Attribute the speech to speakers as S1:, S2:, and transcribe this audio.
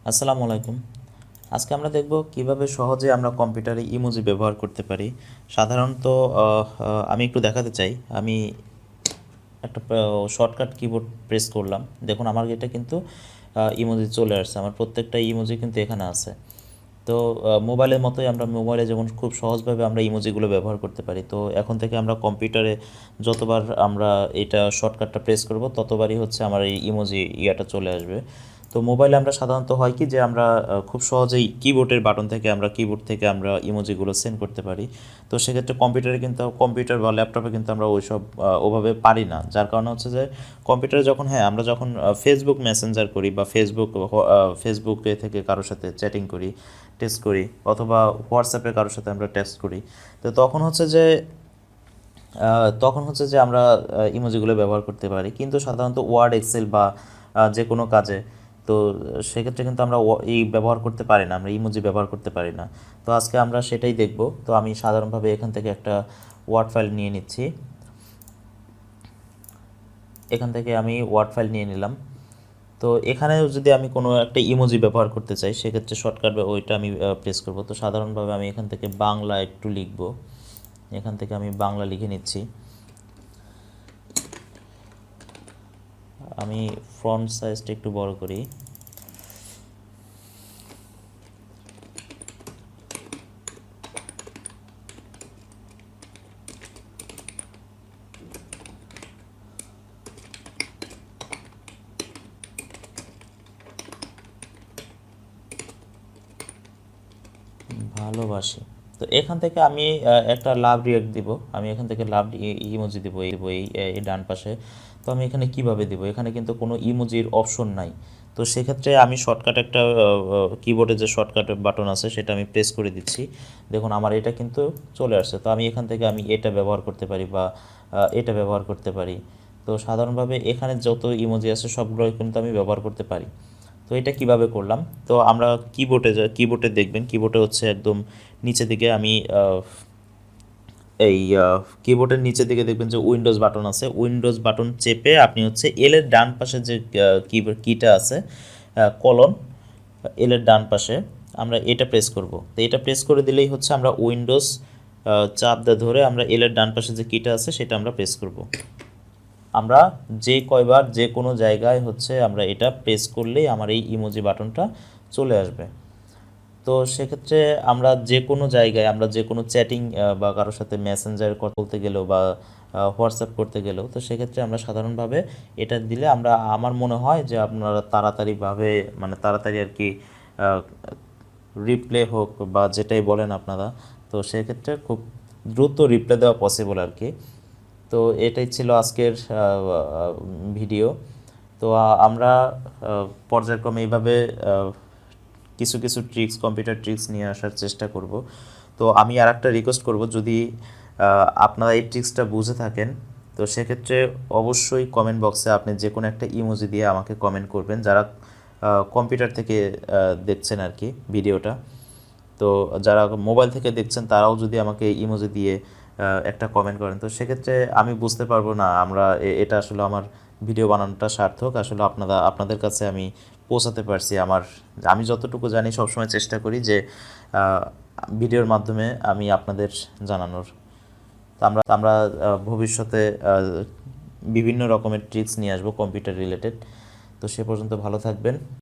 S1: আসসালামু আলাইকুম। আজকে আমরা দেখব কিভাবে সহজে আমরা কম্পিউটারে ইমোজি ব্যবহার করতে পারি। সাধারণত আমি একটু দেখাতে চাই। আমি একটা শর্টকাট কিবোর্ড প্রেস করলাম, দেখুন আমার এটা কিন্তু ইমোজি চলে আসছে। আমার প্রত্যেকটা ইমোজি কিন্তু এখানে আছে। তো মোবাইলের মতোই আমরা মোবাইলে যেমন খুব সহজভাবে আমরা ইমোজিগুলো ব্যবহার করতে পারি, তো এখন থেকে আমরা কম্পিউটারে যতবার আমরা এটা শর্টকাটটা প্রেস করব ততবারই হচ্ছে আমার এই ইমোজি ইয়াটা চলে আসবে। তো মোবাইলে আমরা সাধারণত হয় কি যে আমরা খুব সহজেই কিবোর্ডের বাটন থেকে কিবোর্ড থেকে আমরা ইমোজিগুলো সেন্ড করতে পারি। তো সেক্ষেত্রে কম্পিউটারে কিন্তু কম্পিউটার বা ল্যাপটপে কিন্তু আমরা ওইসব ওভাবে পারি না, যার কারণে হচ্ছে যে কম্পিউটারে যখন আমরা যখন ফেসবুক মেসেঞ্জার করি বা ফেসবুকে থেকে কারোর সাথে চ্যাটিং করি, টেক্সট করি, অথবা হোয়াটসঅ্যাপে কারোর সাথে আমরা টেক্সট করি, তো তখন হচ্ছে যে আমরা ইমোজিগুলো ব্যবহার করতে পারি। কিন্তু সাধারণত ওয়ার্ড, এক্সেল বা যে কোনো কাজে, তো সেক্ষেত্রে কিন্তু আমরা এই ব্যবহার করতে পারি না, আমরা ইমোজি ব্যবহার করতে পারি না। তো আজকে আমরা সেটাই দেখব। তো আমি সাধারণভাবে এখান থেকে একটা ওয়ার্ড ফাইল নিয়ে নিচ্ছি। এখান থেকে আমি ওয়ার্ড ফাইল নিয়ে নিলাম। তো এখানে যদি আমি কোনো একটা ইমোজি ব্যবহার করতে চাই, সেক্ষেত্রে শর্টকাট ওইটা আমি প্রেস করব। তো সাধারণভাবে আমি এখান থেকে বাংলা একটু লিখব। এখান থেকে আমি বাংলা লিখে নিচ্ছি। আমি ফন্ট সাইজটা একটু বড় করি। ভালোবাসি। তো এখান থেকে আমি একটা লাভ রিয়াক্ট দিব। আমি এখান থেকে লাভ ইমোজি দিব এই ডান পাশে। তো আমি এখানে কিভাবে দিব? এখানে কিন্তু কোনো ইমোজির অপশন নাই। তো সেক্ষেত্রে আমি শর্টকাট একটা কিবোর্ডে যে শর্টকাট বাটন আছে সেটা আমি প্রেস করে দিচ্ছি। দেখুন আমার এটা কিন্তু চলে আসছে। তো আমি এখান থেকে আমি এটা ব্যবহার করতে পারি বা এটা ব্যবহার করতে পারি। তো সাধারণভাবে এখানে যত ইমোজি আছে সবগুলোই কিন্তু আমি ব্যবহার করতে পারি। তো এটা কিভাবে করলাম? তো আমরা কিবোর্ডে দেখবেন, কিবোর্ডে হচ্ছে একদম নিচের দিকে আমি এই কিবোর্ডের নিচের দিকে দেখবেন যে উইন্ডোজ বাটন আছে। উইন্ডোজ বাটন চেপে আপনি হচ্ছে এল এর ডান পাশে যে কিটা আছে, কলন, এল এর ডান পাশে আমরা এটা প্রেস করব। তো এটা প্রেস করে দিলেই হচ্ছে আমরা উইন্ডোজ চাপ দিয়ে ধরে আমরা এল এর ডান পাশে যে কিটা আছে সেটা আমরা প্রেস করব। আমরা যে কয়বার যে কোনো জায়গায় হচ্ছে আমরা এটা প্রেস করলেই আমার এই ইমোজি বাটনটা চলে আসবে। তো সেক্ষেত্রে আমরা যে কোনো জায়গায় আমরা যে কোনো চ্যাটিং বা কারোর সাথে মেসেঞ্জারে কথা বলতে গেলেও বা হোয়াটসঅ্যাপ করতে গেলেও, তো সেক্ষেত্রে আমরা সাধারণভাবে এটা দিলে আমার মনে হয় যে আপনারা তাড়াতাড়িভাবে, মানে তাড়াতাড়ি আর কি রিপ্লে হোক বা যেটাই বলেন আপনারা, তো সেক্ষেত্রে খুব দ্রুত রিপ্লে দেওয়া পসিবল আর কি। তো এটাই ছিল আজকের ভিডিও। তো আমরা পর্যায়ক্রমে এইভাবে কিছু কিছু কম্পিউটার ট্রিক্স নিয়ে আসার চেষ্টা করব। তো আমি আর একটা রিকোয়েস্ট করব, যদি আপনারা এই ট্রিক্সটা বুঝে থাকেন, তো সেক্ষেত্রে অবশ্যই কমেন্ট বক্সে আপনি যে কোনো একটা ইমোজি দিয়ে আমাকে কমেন্ট করবেন, যারা কম্পিউটার থেকে দেখছেন আর কি ভিডিওটা। তো যারা মোবাইল থেকে দেখছেন তারাও যদি আমাকে ইমোজি দিয়ে একটা কমেন্ট করেন, তো সেক্ষেত্রে আমি বুঝতে পারবো না এটা আসলে আমার ভিডিও বানানোটা সার্থক, আসলে আপনাদের কাছে আমি পৌঁছাতে পারছি। আমি যতটুকু জানি সবসময় চেষ্টা করি যে ভিডিওর মাধ্যমে আমি আপনাদের জানানোর। তো আমরা ভবিষ্যতে বিভিন্ন রকমের ট্রিক্স নিয়ে আসবো কম্পিউটার রিলেটেড। তো সে পর্যন্ত ভালো থাকবেন।